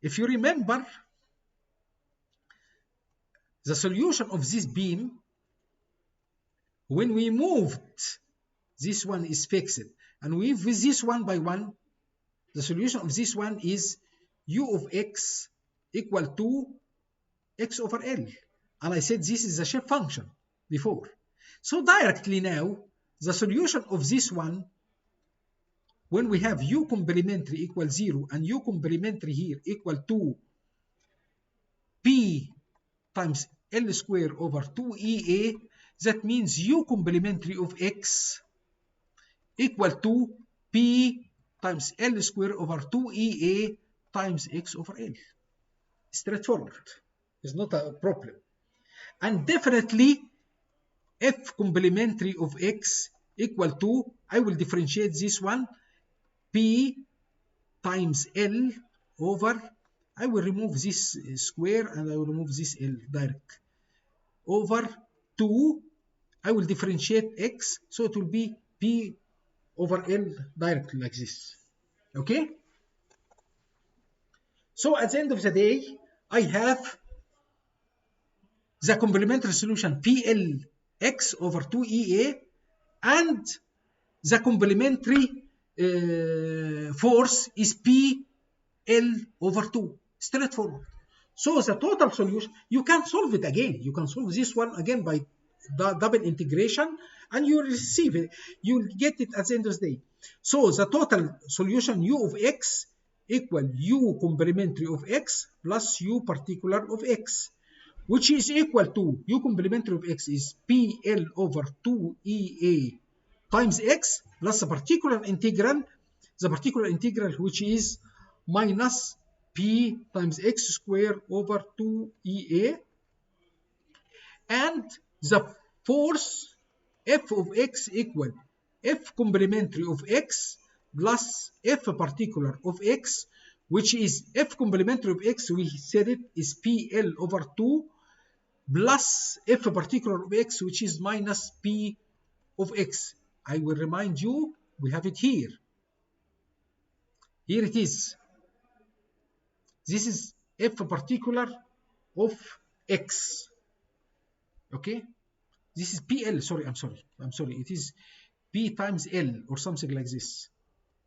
If you remember, the solution of this beam, when we moved, this one is fixed, and we with this one by one, the solution of this one is u of x equal to x over L. And I said this is a shape function before. So directly now, the solution of this one, when we have u complementary equal 0 and u complementary here equal to p times L square over 2EA, that means u complementary of x equal to p times L square over 2EA times x over L. Straightforward. It's not a problem. And definitely f complementary of x equal to, I will differentiate this one, p times L over, I will remove this square and I will remove this L direct, over 2, I will differentiate x, so it will be p over L directly like this. Okay? So at the end of the day, I have the complementary solution PLX over 2EA and the complementary force is PL over 2. Straightforward. So the total solution, you can solve it again. You can solve this one again by double integration and you will receive it. You will get it at the end of the day. So the total solution u of x equal u complementary of x plus u particular of x, which is equal to u complementary of x is PL over 2EA times x plus the particular integral which is minus p times x squared over 2EA, and the force f of x equal f complementary of x plus f particular of x, which is f complementary of x, we said it is PL over 2 plus f particular of x, which is minus p of x. I will remind you, we have it here. Here it is. This is f particular of x. Okay? This is PL, sorry, I'm sorry. It is P times L or something like this.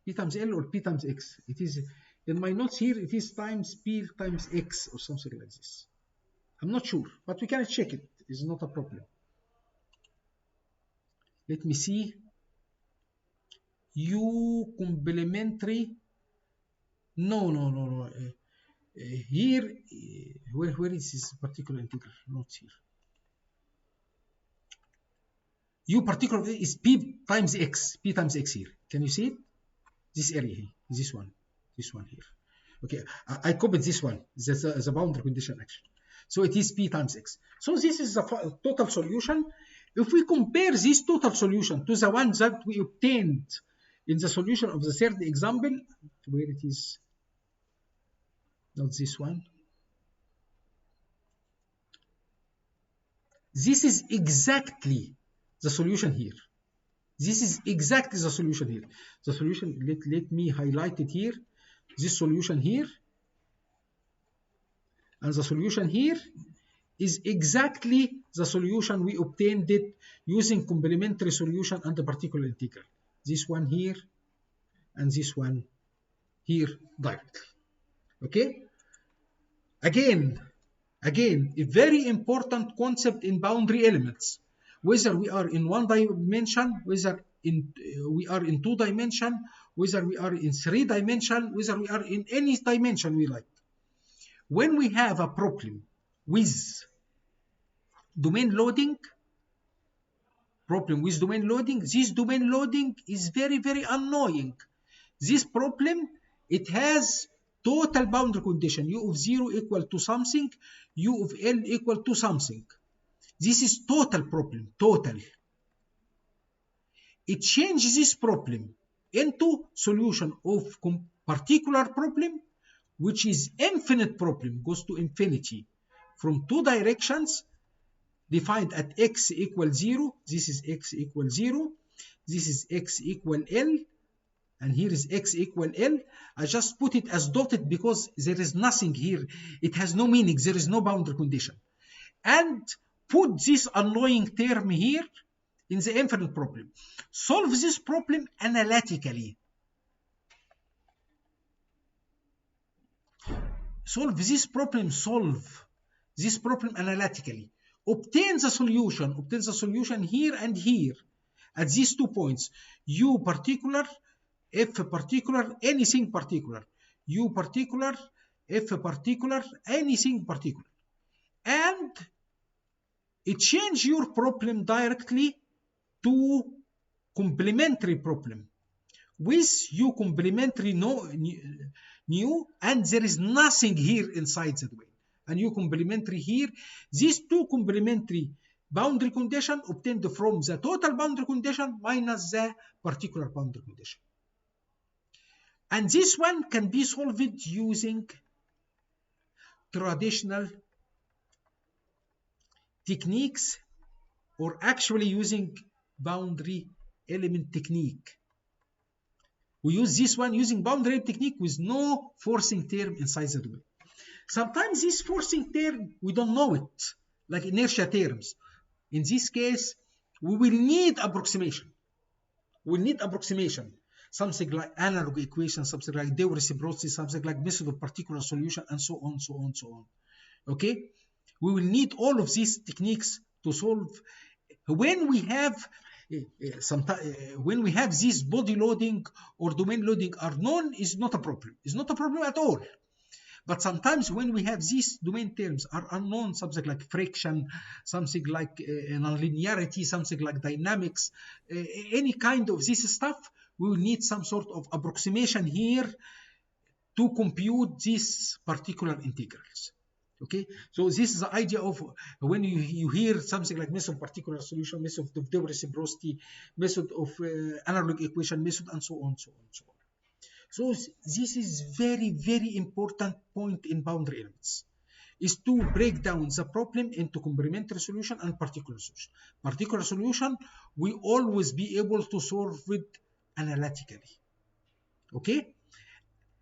P times L or P times X. It is, in my notes here, it is times P times X or something like this. I'm not sure, but we can check it. It's not a problem. Let me see. U complementary. No. Here, where is this particular integral? Not here. U particular is P times X. P times X here. Can you see it? This area here. This one here. Okay, I copied this one. That's the boundary condition actually. So it is P times X. So this is the total solution. If we compare this total solution to the one that we obtained in the solution of the third example, where it is, not this one. This is exactly the solution here. This is exactly the solution here. The solution, let me highlight it here. This solution here and the solution here is exactly the solution we obtained it using complementary solution and the particular integral. This one here and this one here directly. Okay? Again, a very important concept in boundary elements. Whether we are in one dimension, whether we are in 2 dimension, whether we are in 3 dimension, whether we are in any dimension we like. When we have a problem with domain loading, this domain loading is very, very annoying. This problem, it has total boundary condition, u of 0 equal to something, u of L equal to something. This is total problem, total. It changes this problem into solution of particular problem, which is infinite problem, goes to infinity, from 2 directions, defined at x equals 0. This is x equals 0. This is x equal L. and here is x equal L. I just put it as dotted because there is nothing here. It has no meaning. There is no boundary condition. And put this annoying term here in the infinite problem. Solve this problem analytically. Solve this problem analytically. Obtain the solution here and here at these 2 points. U particular, F particular, anything particular. U particular, F particular, anything particular. And change your problem directly to complementary problem with U complementary new, and there is nothing here inside the domain. And U complementary here. These 2 complementary boundary condition obtained from the total boundary condition minus the particular boundary condition. And this one can be solved using traditional techniques, or actually using boundary element technique. We use this one using boundary element technique with no forcing term inside the domain. Sometimes this forcing term, we don't know it, like inertia terms. In this case, we will need approximation. Something like analog equation, something like Dewey reciprocity, something like method of particular solution, and so on. Okay? We will need all of these techniques to solve. When we have these body loading or domain loading are known, is not a problem. It's not a problem at all. But sometimes when we have these domain terms are unknown, something like friction, something like nonlinearity, something like dynamics, any kind of this stuff, we will need some sort of approximation here to compute these particular integrals. Okay, so this is the idea of when you hear something like method of particular solution, method of Dewey reciprocity, method of analog equation method, and so on. So this is very, very important point in boundary elements, is to break down the problem into complementary solution and particular solution. Particular solution, we always be able to solve it analytically. Okay?